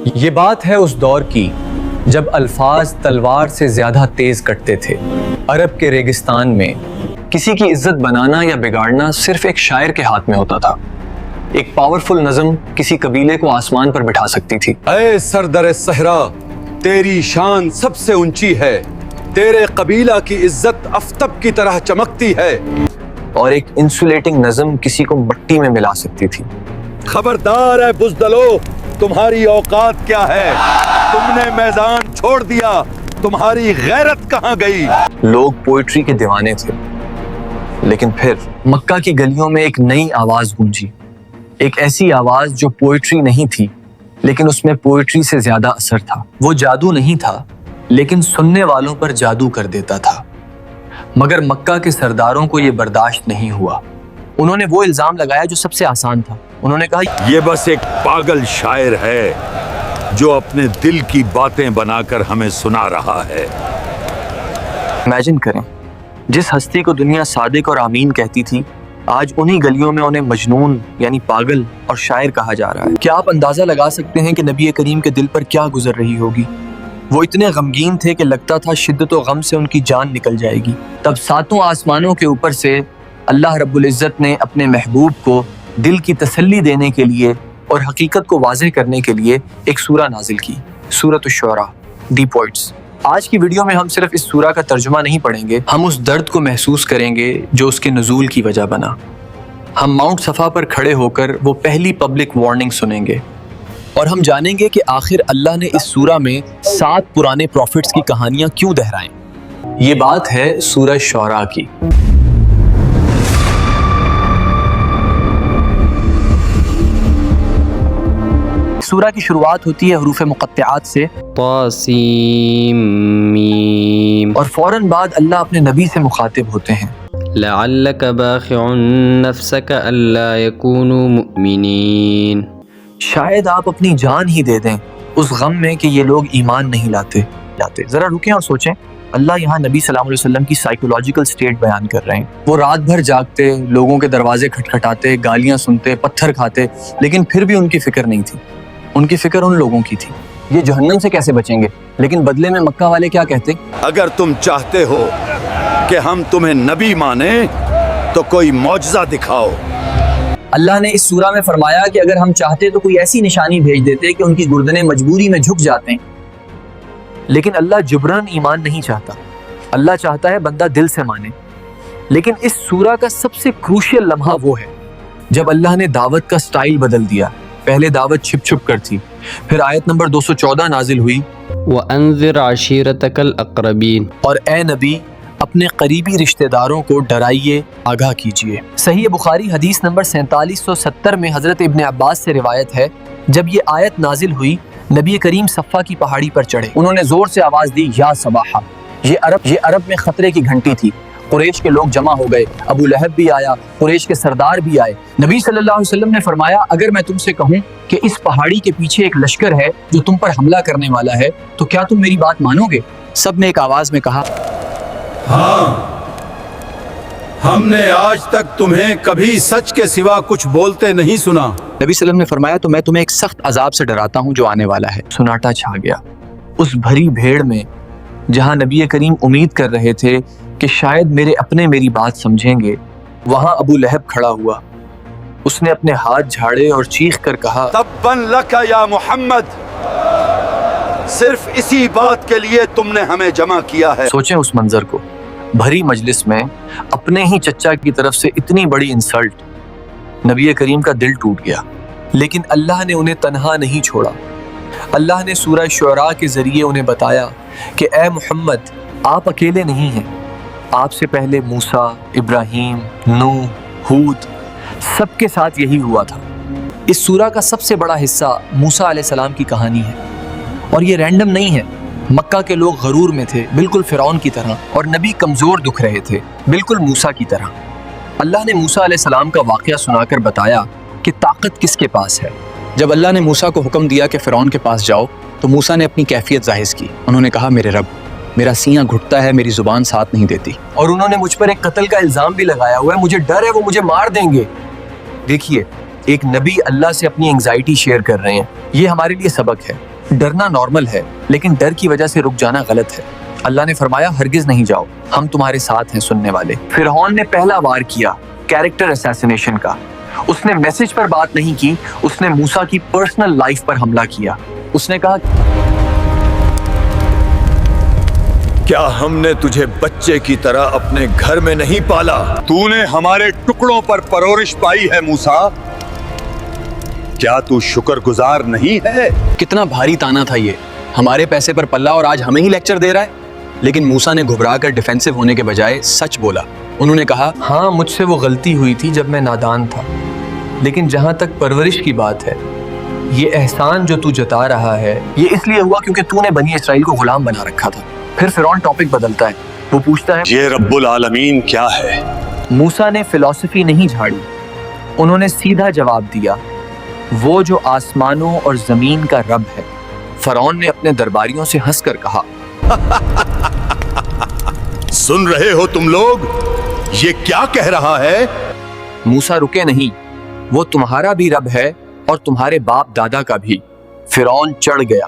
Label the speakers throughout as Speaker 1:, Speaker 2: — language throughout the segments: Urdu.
Speaker 1: یہ بات ہے اس دور کی جب الفاظ تلوار سے زیادہ تیز کٹتے تھے۔ عرب کے ریگستان میں کسی کی عزت بنانا یا بگاڑنا صرف ایک شاعر کے ہاتھ میں ہوتا تھا۔ ایک پاورفل نظم کسی قبیلے کو آسمان پر بٹھا سکتی تھی۔
Speaker 2: اے سردر صحرا، تیری شان سب سے اونچی ہے، تیرے قبیلہ کی عزت آفتاب کی طرح چمکتی ہے۔
Speaker 1: اور ایک انسولیٹنگ نظم کسی کو مٹی میں ملا سکتی تھی۔
Speaker 2: خبردار ہے بزدلو، تمہاری اوقات کیا ہے؟ تم نے میدان چھوڑ دیا، تمہاری غیرت کہاں گئی؟
Speaker 1: لوگ پوئٹری کے دیوانے تھے، لیکن پھر مکہ کی گلیوں میں ایک نئی آواز گونجی، ایک ایسی آواز جو پوئٹری نہیں تھی لیکن اس میں پوئٹری سے زیادہ اثر تھا۔ وہ جادو نہیں تھا لیکن سننے والوں پر جادو کر دیتا تھا۔ مگر مکہ کے سرداروں کو یہ برداشت نہیں ہوا۔ انہوں نے وہ الزام لگایا جو سب سے آسان تھا۔ انہوں نے کہا
Speaker 2: یہ بس ایک پاگل شاعر ہے جو اپنے دل کی باتیں بنا کر ہمیں سنا رہا ہے۔
Speaker 1: امیجن کریں، جس ہستی کو دنیا صادق اور آمین کہتی تھی، آج انہی گلیوں میں انہیں مجنون یعنی پاگل اور شاعر کہا جا رہا ہے۔ کیا آپ اندازہ لگا سکتے ہیں کہ نبی کریم کے دل پر کیا گزر رہی ہوگی؟ وہ اتنے غمگین تھے کہ لگتا تھا شدت و غم سے ان کی جان نکل جائے گی۔ تب ساتوں آسمانوں کے اوپر سے اللہ رب العزت نے اپنے محبوب کو دل کی تسلی دینے کے لیے اور حقیقت کو واضح کرنے کے لیے ایک سورہ نازل کی، سورۃ الشعراء، دی پوئٹس۔ آج کی ویڈیو میں ہم صرف اس سورہ کا ترجمہ نہیں پڑھیں گے، ہم اس درد کو محسوس کریں گے جو اس کے نزول کی وجہ بنا۔ ہم ماؤنٹ صفا پر کھڑے ہو کر وہ پہلی پبلک وارننگ سنیں گے، اور ہم جانیں گے کہ آخر اللہ نے اس سورہ میں 7 پرانے پروفٹس کی کہانیاں کیوں دہرائیں۔ یہ بات ہے سورہ شعراء کی۔ سورہ کی شروعات ہوتی ہے حروف مقطعات سے،
Speaker 3: طاسیم میم،
Speaker 1: اور فوراً بعد اللہ اپنے نبی سے مخاطب ہوتے ہیں۔
Speaker 3: لعلک باخع نفسک الا یکونوا مؤمنین،
Speaker 1: شاید آپ اپنی جان ہی دے دیں اس غم میں کہ یہ لوگ ایمان نہیں لاتے۔ ذرا رکیں اور سوچیں، اللہ یہاں نبی صلی اللہ علیہ وسلم کی سائیکولوجیکل سٹیٹ بیان کر رہے ہیں۔ وہ رات بھر جاگتے، لوگوں کے دروازے کھٹکھٹاتے، گالیاں سنتے، پتھر کھاتے، لیکن پھر بھی ان کی فکر نہیں تھی۔ ان کی فکر ان لوگوں کی تھی، یہ جہنم سے کیسے بچیں گے۔ لیکن بدلے میں مکہ والے کیا کہتے؟
Speaker 2: اگر تم چاہتے ہو کہ ہم تمہیں نبی مانیں تو کوئی معجزہ دکھاؤ۔
Speaker 1: اللہ نے اس سورہ میں فرمایا کہ اگر ہم چاہتے تو کوئی ایسی نشانی بھیج دیتے کہ ان کی گردنیں مجبوری میں جھک جاتے ہیں، لیکن اللہ جبران ایمان نہیں چاہتا۔ اللہ چاہتا ہے بندہ دل سے مانے۔ لیکن اس سورہ کا سب سے کروشل لمحہ وہ ہے جب اللہ نے دعوت کا سٹائل بدل دیا۔ پہلے دعوت چھپ چھپ کر تھی، پھر آیت نمبر 214 نازل ہوئی،
Speaker 3: وانذر عشیرتک الاقربین،
Speaker 1: اور اے نبی اپنے قریبی رشتہ داروں کو ڈرائیے، آگاہ کیجیے۔ صحیح بخاری حدیث نمبر 4770 میں حضرت ابن عباس سے روایت ہے، جب یہ آیت نازل ہوئی نبی کریم صفا کی پہاڑی پر چڑھے، انہوں نے زور سے آواز دی، یا صباحا۔ یہ عرب میں خطرے کی گھنٹی تھی۔ قریش کے لوگ جمع ہو گئے، ابو لہب بھی آیا، قریش کے سردار بھی آئے۔ نبی صلی اللہ علیہ وسلم نے فرمایا، اگر میں تم سے کہوں کہ اس پہاڑی کے پیچھے ایک لشکر ہے جو تم پر حملہ کرنے والا ہے تو کیا تم میری بات مانو گے؟ سب نے ایک آواز میں کہا،
Speaker 2: ہاں، ہم نے آج تک تمہیں کبھی سچ کے سوا کچھ بولتے نہیں سنا۔
Speaker 1: نبی صلی اللہ علیہ وسلم نے فرمایا، تو میں تمہیں ایک سخت عذاب سے ڈراتا ہوں جو آنے والا ہے۔ سناٹا چھا گیا اس بھری بھیڑ میں، جہاں نبی کریم امید کر رہے تھے کہ شاید میرے اپنے میری بات سمجھیں گے۔ وہاں ابو لہب کھڑا ہوا، اس نے اپنے ہاتھ جھاڑے اور چیخ کر کہا،
Speaker 2: تباً لک یا محمد، صرف اسی بات کے لیے تم نے ہمیں جمع کیا ہے۔
Speaker 1: سوچیں اس منظر کو، بھری مجلس میں اپنے ہی چچا کی طرف سے اتنی بڑی انسلٹ۔ نبی کریم کا دل ٹوٹ گیا، لیکن اللہ نے انہیں تنہا نہیں چھوڑا۔ اللہ نے سورہ شعراء کے ذریعے انہیں بتایا کہ اے محمد، آپ اکیلے نہیں ہیں، آپ سے پہلے موسیٰ، ابراہیم، نوح، ہود، سب کے ساتھ یہی ہوا تھا۔ اس سورہ کا سب سے بڑا حصہ موسیٰ علیہ السلام کی کہانی ہے، اور یہ رینڈم نہیں ہے۔ مکہ کے لوگ غرور میں تھے، بالکل فرعون کی طرح، اور نبی کمزور دکھ رہے تھے، بالکل موسیٰ کی طرح۔ اللہ نے موسیٰ علیہ السلام کا واقعہ سنا کر بتایا کہ طاقت کس کے پاس ہے۔
Speaker 4: جب اللہ نے موسیٰ کو حکم دیا کہ فرعون کے پاس جاؤ تو موسیٰ نے اپنی کیفیت ظاہر کی۔ انہوں نے کہا، میرے رب، میرا سینہ گھٹتا ہے، میری زبان ساتھ نہیں دیتی۔
Speaker 1: اور انہوں نے مجھ پر ایک قتل کا الزام بھی لگایا ہوا ہے، مجھے ڈر ہے وہ مجھے مار دیں گے۔ دیکھیے، ایک نبی اللہ سے اپنی انگزائٹی شیئر کر رہے ہیں، یہ ہمارے لیے سبق ہے۔ ڈرنا نارمل ہے لیکن ڈر کی وجہ سے رک جانا غلط ہے۔ اللہ نے فرمایا ہرگز نہیں جاؤ، ہم تمہارے ساتھ ہیں سننے والے۔ فرعون نے پہلا وار کیا کیریکٹر اسیسینیشن کا۔ اس نے میسج پر بات نہیں کی، اس نے موسیٰ کی پرسنل لائف پر حملہ کیا۔ اس نے کہا
Speaker 2: کیا ہم نے تجھے بچے کی طرح اپنے گھر میں نہیں پالا؟ تو نے ہمارے ٹکڑوں پر پرورش پائی ہے موسیٰ، کیا تو شکر گزار نہیں ہے؟
Speaker 4: کتنا بھاری تانا تھا یہ، ہمارے پیسے پر پلہ اور آج ہمیں ہی لیکچر دے رہا ہے۔ لیکن موسیٰ نے گھبرا کر ڈیفینسو ہونے کے بجائے سچ بولا۔ انہوں نے کہا
Speaker 1: ہاں مجھ سے وہ غلطی ہوئی تھی جب میں نادان تھا، لیکن جہاں تک پرورش کی بات ہے، یہ احسان جو تو جتا رہا ہے یہ اس لیے ہوا کیونکہ تو نے بنی اسرائیل کو غلام بنا رکھا تھا۔ پھر فرعون ٹاپک بدلتا ہے، وہ پوچھتا ہے
Speaker 2: یہ رب العالمین کیا ہے؟
Speaker 1: موسیٰ نے فلسفی نہیں جھاڑی، انہوں نے سیدھا جواب دیا وہ جو آسمانوں اور زمین کا رب ہے۔ فرعون نے اپنے درباریوں سے ہنس کر کہا
Speaker 2: سن رہے ہو تم لوگ، یہ کیا کہہ رہا ہے؟
Speaker 1: موسیٰ رکے نہیں، وہ تمہارا بھی رب ہے اور تمہارے باپ دادا کا بھی۔ فرعون چڑھ گیا،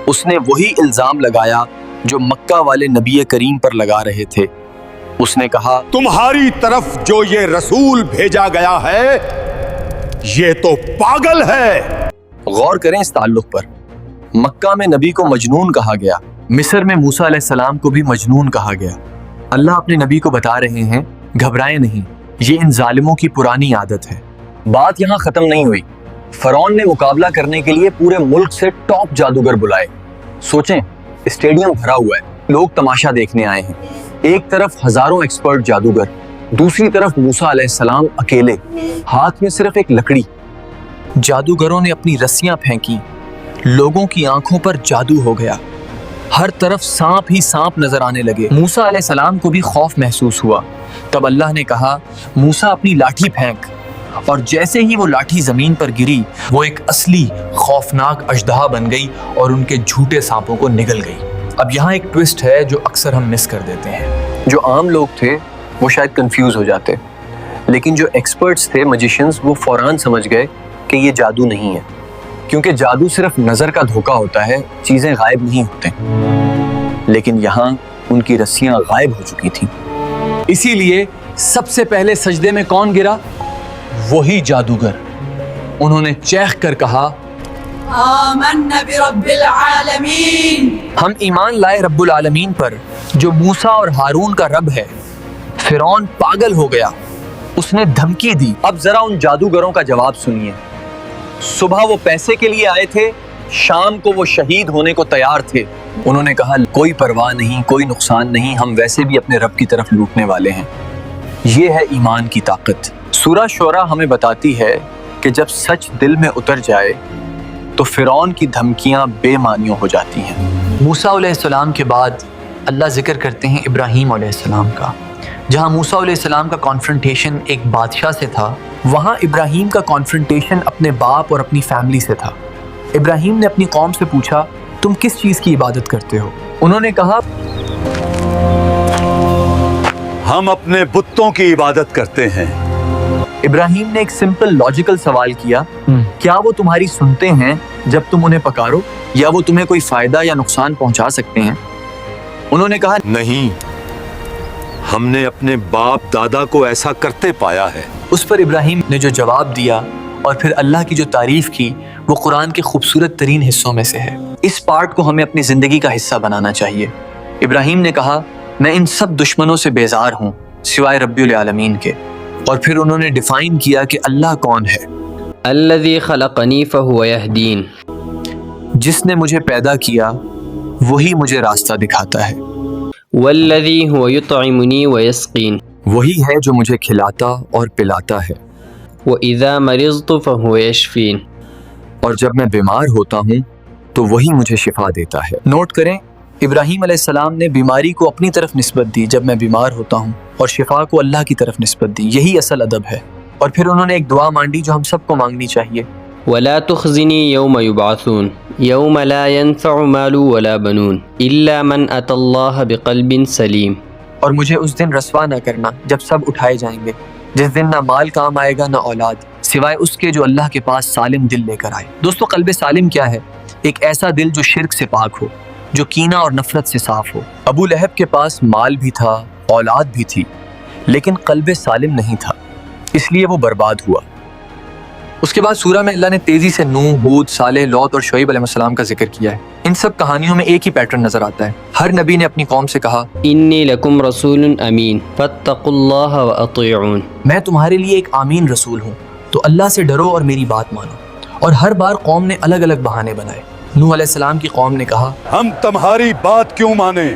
Speaker 1: اس نے وہی الزام لگایا جو مکہ والے نبی کریم پر لگا رہے تھے۔ اس نے کہا
Speaker 2: تمہاری طرف جو یہ رسول بھیجا گیا ہے یہ تو پاگل ہے۔
Speaker 1: غور کریں اس تعلق پر، مکہ میں نبی کو مجنون کہا گیا، مصر میں موسیٰ علیہ السلام کو بھی مجنون کہا گیا۔ اللہ اپنے نبی کو بتا رہے ہیں گھبرائیں نہیں، یہ ان ظالموں کی پرانی عادت ہے۔ بات یہاں ختم نہیں ہوئی، فرعون نے مقابلہ کرنے کے لیے پورے ملک سے ٹاپ جادوگر بلائے۔ سوچیں اسٹیڈیم بھرا ہوا ہے، لوگ تماشا دیکھنے آئے ہیں، ایک طرف ہزاروں ایکسپرٹ جادوگر، دوسری طرف موسیٰ علیہ السلام اکیلے، ہاتھ میں صرف ایک لکڑی۔ جادوگروں نے اپنی رسیاں پھینکی، لوگوں کی آنکھوں پر جادو ہو گیا، ہر طرف سانپ ہی سانپ نظر آنے لگے۔ موسیٰ علیہ السلام کو بھی خوف محسوس ہوا۔ تب اللہ نے کہا موسیٰ اپنی لاٹھی پھینک، اور جیسے ہی وہ لاٹھی زمین پر گری وہ ایک اصلی خوفناک اژدہا بن گئی اور ان کے جھوٹے سانپوں کو نگل گئی۔ اب یہاں ایک ٹوسٹ ہے جو اکثر ہم مس کر دیتے ہیں۔ جو عام لوگ تھے وہ شاید کنفیوز ہو جاتے، لیکن جو ایکسپرٹس تھے مجیشنز وہ فوراً سمجھ گئے کہ یہ جادو نہیں ہے، کیونکہ جادو صرف نظر کا دھوکہ ہوتا ہے، چیزیں غائب نہیں ہوتے۔ لیکن یہاں ان کی رسیاں غائب ہو چکی تھیں، اسی لیے سب سے پہلے سجدے میں کون گرا؟ وہی جادوگر۔ انہوں نے چیخ کر کہا
Speaker 5: آمنا برب العالمین،
Speaker 1: ہم ایمان لائے رب العالمین پر جو موسیٰ اور ہارون کا رب ہے۔ فرعون پاگل ہو گیا، اس نے دھمکی دی۔ اب ذرا ان جادوگروں کا جواب سنیے۔ صبح وہ پیسے کے لیے آئے تھے، شام کو وہ شہید ہونے کو تیار تھے۔ انہوں نے کہا کوئی پرواہ نہیں، کوئی نقصان نہیں، ہم ویسے بھی اپنے رب کی طرف لوٹنے والے ہیں۔ یہ ہے ایمان کی طاقت۔ سورہ شعراء ہمیں بتاتی ہے کہ جب سچ دل میں اتر جائے تو فرعون کی دھمکیاں بے معنی ہو جاتی ہیں۔ موسیٰ علیہ السلام کے بعد اللہ ذکر کرتے ہیں ابراہیم علیہ السلام کا۔ جہاں موسیٰ علیہ السلام کا کانفرنٹیشن ایک بادشاہ سے تھا، وہاں ابراہیم کا کانفرنٹیشن اپنے باپ اور اپنی فیملی سے تھا۔ ابراہیم نے اپنی قوم سے پوچھا تم کس چیز کی عبادت کرتے ہو؟ انہوں نے کہا
Speaker 2: ہم اپنے بتوں کی عبادت کرتے ہیں۔
Speaker 1: ابراہیم نے ایک سمپل لاجیکل سوال کیا، کیا وہ تمہاری سنتے ہیں جب تم انہیں پکارو، یا وہ تمہیں کوئی فائدہ یا نقصان پہنچا سکتے ہیں؟ انہوں نے کہا
Speaker 2: نہیں، ہم نے اپنے باپ دادا کو ایسا کرتے پایا ہے۔
Speaker 1: اس پر ابراہیم نے جو جواب دیا اور پھر اللہ کی جو تعریف کی وہ قرآن کے خوبصورت ترین حصوں میں سے ہے۔ اس پارٹ کو ہمیں اپنی زندگی کا حصہ بنانا چاہیے۔ ابراہیم نے کہا میں ان سب دشمنوں سے بیزار ہوں سوائے رب العالمین کے، اور پھر انہوں نے ڈیفائن کیا کہ اللہ کون ہے۔
Speaker 3: الذی خلقنی فہو یہدین،
Speaker 1: جس نے مجھے پیدا کیا وہی مجھے راستہ دکھاتا ہے،
Speaker 3: والذی هو یطعمنی ویسقین،
Speaker 1: وہی ہے جو مجھے کھلاتا اور پلاتا ہے،
Speaker 3: وإذا مرضت فهو یشفین،
Speaker 1: اور جب میں بیمار ہوتا ہوں تو وہی مجھے شفا دیتا ہے۔ نوٹ کریں ابراہیم علیہ السلام نے بیماری کو اپنی طرف نسبت دی جب میں بیمار ہوتا ہوں، اور شفا کو اللہ کی طرف نسبت دی، یہی اصل ادب ہے۔ اور پھر انہوں نے ایک دعا مانگی جو ہم سب کو مانگنی چاہیے،
Speaker 3: ولا تخزنی یوم یبعثون یوم لا ينفع مال ولا بنون الا من اتى اللہ بقلب سلیم،
Speaker 1: اور مجھے اس دن رسوا نہ کرنا جب سب اٹھائے جائیں گے، جس دن نہ مال کام آئے گا نہ اولاد، سوائے اس کے جو اللہ کے پاس سالم دل لے کر آئے۔ دوستو قلب سالم کیا ہے؟ ایک ایسا دل جو شرک سے پاک ہو، جو کینہ اور نفرت سے صاف ہو۔ ابو لہب کے پاس مال بھی تھا، اولاد بھی تھی، لیکن قلب سالم نہیں تھا، اس لیے وہ برباد ہوا۔ اس کے بعد سورہ میں اللہ نے تیزی سے نوح، ہود، صالح، لوط اور شعیب علیہ السلام کا ذکر کیا ہے۔ ان سب کہانیوں میں ایک ہی پیٹرن نظر آتا ہے، ہر نبی نے اپنی قوم سے کہا
Speaker 3: انی لکم رسول امین فاتقوا اللہ واطیعون۔
Speaker 1: میں تمہارے لیے ایک آمین رسول ہوں، تو اللہ سے ڈرو اور میری بات مانو۔ اور ہر بار قوم نے الگ الگ بہانے بنائے۔ نوح علیہ السلام کی قوم نے کہا
Speaker 2: ہم تمہاری بات کیوں مانیں؟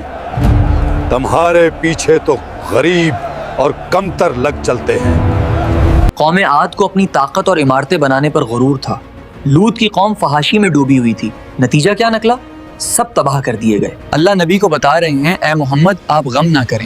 Speaker 2: تمہارے پیچھے تو غریب اور کمتر لگ چلتے ہیں۔
Speaker 1: قوم عاد کو اپنی طاقت اور عمارتیں بنانے پر غرور تھا۔ لوط کی قوم فحاشی میں ڈوبی ہوئی تھی، نتیجہ کیا نکلا؟ سب تباہ کر دیے گئے۔
Speaker 4: اللہ نبی کو بتا رہے ہیں اے محمد آپ غم نہ کریں،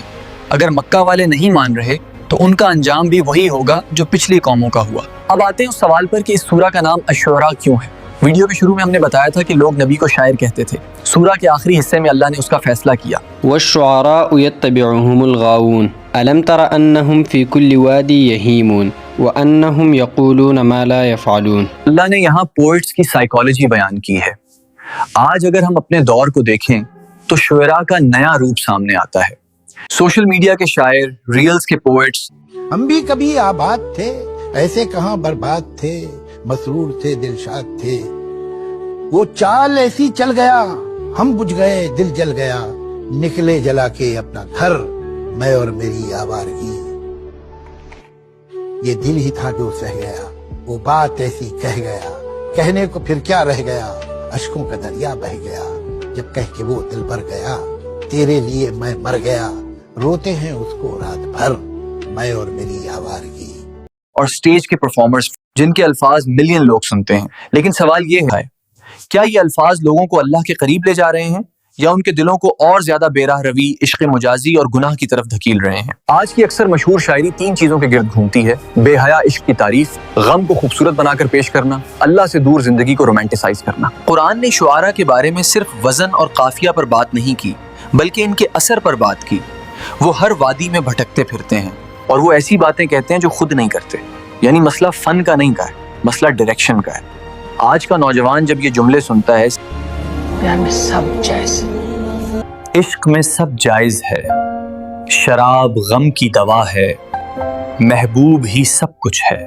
Speaker 4: اگر مکہ والے نہیں مان رہے تو ان کا انجام بھی وہی ہوگا جو پچھلی قوموں کا ہوا۔
Speaker 1: اب آتے ہیں اس سوال پر کہ اس سورہ کا نام الشعراء کیوں ہے۔ ویڈیو کے شروع میں ہم نے بتایا تھا کہ لوگ نبی کو شاعر کہتے تھے۔ سورہ کے آخری حصے میں اللہ نے اس کا فیصلہ کیا۔
Speaker 3: والشعراء يتبعهم الغاوون ألم تر أنهم في كل وادي يهيمون وأنهم يقولون ما لا يفعلون۔
Speaker 1: اللہ نے یہاں پوئٹس کی سائیکالوجی بیان کی ہے۔ آج اگر ہم اپنے دور کو دیکھیں تو شعراء کا نیا روپ سامنے آتا ہے۔ سوشل میڈیا کے شاعر، ریلز کے پوئٹس،
Speaker 6: ہم بھی کبھی آباد تھے، ایسے کہاں برباد تھے، مسرور تھے، دلشاد تھے، وہ چال ایسی چل گیا، ہم بجھ گئے، دل جل گیا، نکلے جلا کے اپنا گھر، میں اور میری آوارگی، یہ دل ہی تھا جو سہ گیا، وہ بات ایسی کہہ گیا، کہنے کو پھر کیا رہ گیا، اشکوں کا دریا بہ گیا، جب کہہ کے وہ دل بھر گیا، تیرے لیے میں مر گیا، روتے ہیں اس کو رات بھر، میں اور میری آوارگی۔
Speaker 1: اور سٹیج کے پرفارمرز جن کے الفاظ ملین لوگ سنتے ہیں، لیکن سوال یہ ہے کیا یہ الفاظ لوگوں کو اللہ کے قریب لے جا رہے ہیں یا ان کے دلوں کو اور زیادہ بے راہ روی، عشق مجازی اور گناہ کی طرف دھکیل رہے ہیں؟ آج کی اکثر مشہور شاعری تین چیزوں کے گرد گھومتی ہے: بے حیا عشق کی تعریف، غم کو خوبصورت بنا کر پیش کرنا، اللہ سے دور زندگی کو رومانٹیسائز کرنا۔ قرآن نے شعراء کے بارے میں صرف وزن اور قافیہ پر بات نہیں کی بلکہ ان کے اثر پر بات کی۔ وہ ہر وادی میں بھٹکتے پھرتے ہیں اور وہ ایسی باتیں کہتے ہیں جو خود نہیں کرتے، یعنی مسئلہ فن کا نہیں کا ہے، مسئلہ ڈائریکشن کا ہے۔ آج کا نوجوان جب یہ جملے سنتا ہے عشق میں سب جائز ہے، شراب غم کی دوا ہے، محبوب ہی سب کچھ ہے،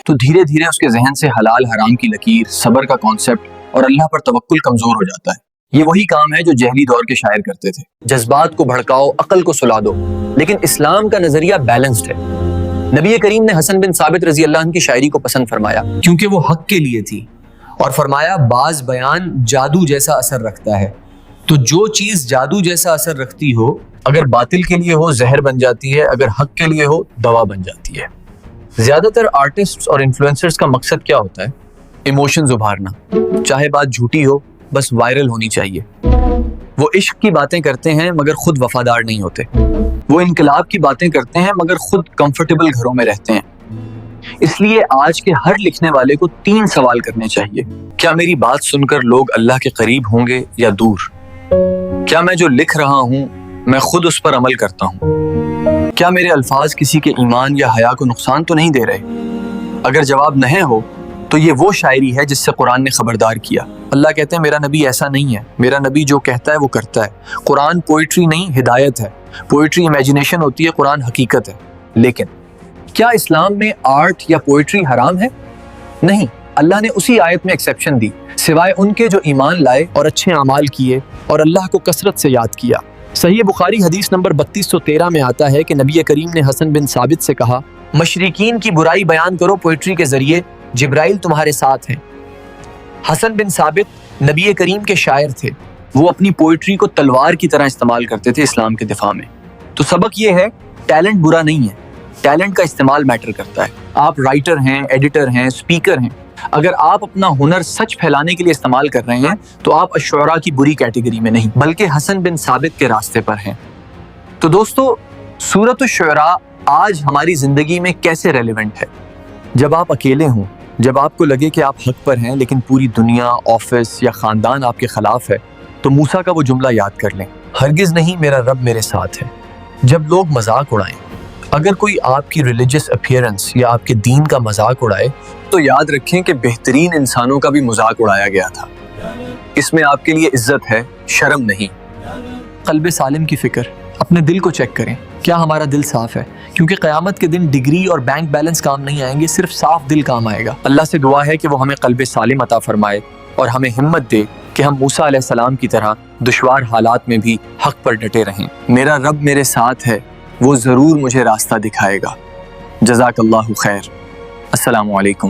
Speaker 1: تو دھیرے دھیرے اس کے ذہن سے حلال حرام کی لکیر، صبر کا کانسیپٹ اور اللہ پر توکل کمزور ہو جاتا ہے۔ یہ وہی کام ہے جو جہلی دور کے شاعر کرتے تھے، جذبات کو بھڑکاؤ، عقل کو سلا دو۔ لیکن اسلام کا نظریہ بیلنسڈ ہے۔ نبی کریم نے حسن بن ثابت رضی اللہ عنہ کی شاعری کو پسند فرمایا کیونکہ وہ حق کے لیے تھی، اور فرمایا بعض بیان جادو جیسا اثر رکھتا ہے۔ تو جو چیز جادو جیسا اثر رکھتی ہو، اگر باطل کے لیے ہو زہر بن جاتی ہے، اگر حق کے لیے ہو دوا بن جاتی ہے۔ زیادہ تر آرٹسٹس اور انفلوئنسرز کا مقصد کیا ہوتا ہے؟ ایموشنز ابھارنا، چاہے بات جھوٹی ہو، بس وائرل ہونی چاہیے۔ وہ عشق کی باتیں کرتے ہیں مگر خود وفادار نہیں ہوتے، وہ انقلاب کی باتیں کرتے ہیں مگر خود کمفرٹیبل گھروں میں رہتے ہیں۔ اس لیے آج کے ہر لکھنے والے کو 3 سوال کرنے چاہیے: کیا میری بات سن کر لوگ اللہ کے قریب ہوں گے یا دور؟ کیا میں جو لکھ رہا ہوں میں خود اس پر عمل کرتا ہوں؟ کیا میرے الفاظ کسی کے ایمان یا حیا کو نقصان تو نہیں دے رہے؟ اگر جواب نہیں ہو تو یہ وہ شاعری ہے جس سے قرآن نے خبردار کیا۔ اللہ کہتے ہیں میرا نبی ایسا نہیں ہے، میرا نبی جو کہتا ہے وہ کرتا ہے۔ قرآن پوئٹری نہیں، ہدایت ہے۔ پوئٹری امیجنیشن ہوتی ہے، قرآن حقیقت ہے۔ لیکن کیا اسلام میں آرٹ یا پوئٹری حرام ہے؟ نہیں، اللہ نے اسی آیت میں ایکسیپشن دی، سوائے ان کے جو ایمان لائے اور اچھے اعمال کیے اور اللہ کو کثرت سے یاد کیا۔ صحیح بخاری حدیث نمبر 3213 میں آتا ہے کہ نبی کریم نے حسن بن ثابت سے کہا، مشرکین کی برائی بیان کرو پوئٹری کے ذریعے، جبرائیل تمہارے ساتھ ہیں۔ حسن بن ثابت نبی کریم کے شاعر تھے، وہ اپنی پوئٹری کو تلوار کی طرح استعمال کرتے تھے اسلام کے دفاع میں۔ تو سبق یہ ہے، ٹیلنٹ برا نہیں ہے، ٹیلنٹ کا استعمال میٹر کرتا ہے۔ آپ رائٹر ہیں، ایڈیٹر ہیں، اسپیکر ہیں، اگر آپ اپنا ہنر سچ پھیلانے کے لیے استعمال کر رہے ہیں تو آپ الشعراء کی بری کیٹیگری میں نہیں بلکہ حسن بن ثابت کے راستے پر ہیں۔ تو دوستو، سورۃ الشعراء آج ہماری زندگی میں کیسے ریلیونٹ ہے؟ جب آپ اکیلے ہوں، جب آپ کو لگے کہ آپ حق پر ہیں لیکن پوری دنیا، آفس یا خاندان آپ کے خلاف ہے، تو موسیٰ کا وہ جملہ یاد کر لیں، ہرگز نہیں میرا رب میرے ساتھ ہے۔ جب لوگ مذاق اڑائیں، اگر کوئی آپ کی ریلیجس اپیئرنس یا آپ کے دین کا مذاق اڑائے تو یاد رکھیں کہ بہترین انسانوں کا بھی مذاق اڑایا گیا تھا۔ اس میں آپ کے لیے عزت ہے، شرم نہیں۔ قلب سالم کی فکر، اپنے دل کو چیک کریں، کیا ہمارا دل صاف ہے؟ کیونکہ قیامت کے دن ڈگری اور بینک بیلنس کام نہیں آئیں گے، صرف صاف دل کام آئے گا۔ اللہ سے دعا ہے کہ وہ ہمیں قلب سالم عطا فرمائے اور ہمیں ہمت دے کہ ہم موسیٰ علیہ السلام کی طرح دشوار حالات میں بھی حق پر ڈٹے رہیں۔ میرا رب میرے ساتھ ہے، وہ ضرور مجھے راستہ دکھائے گا۔ جزاک اللہ خیر۔ السلام علیکم۔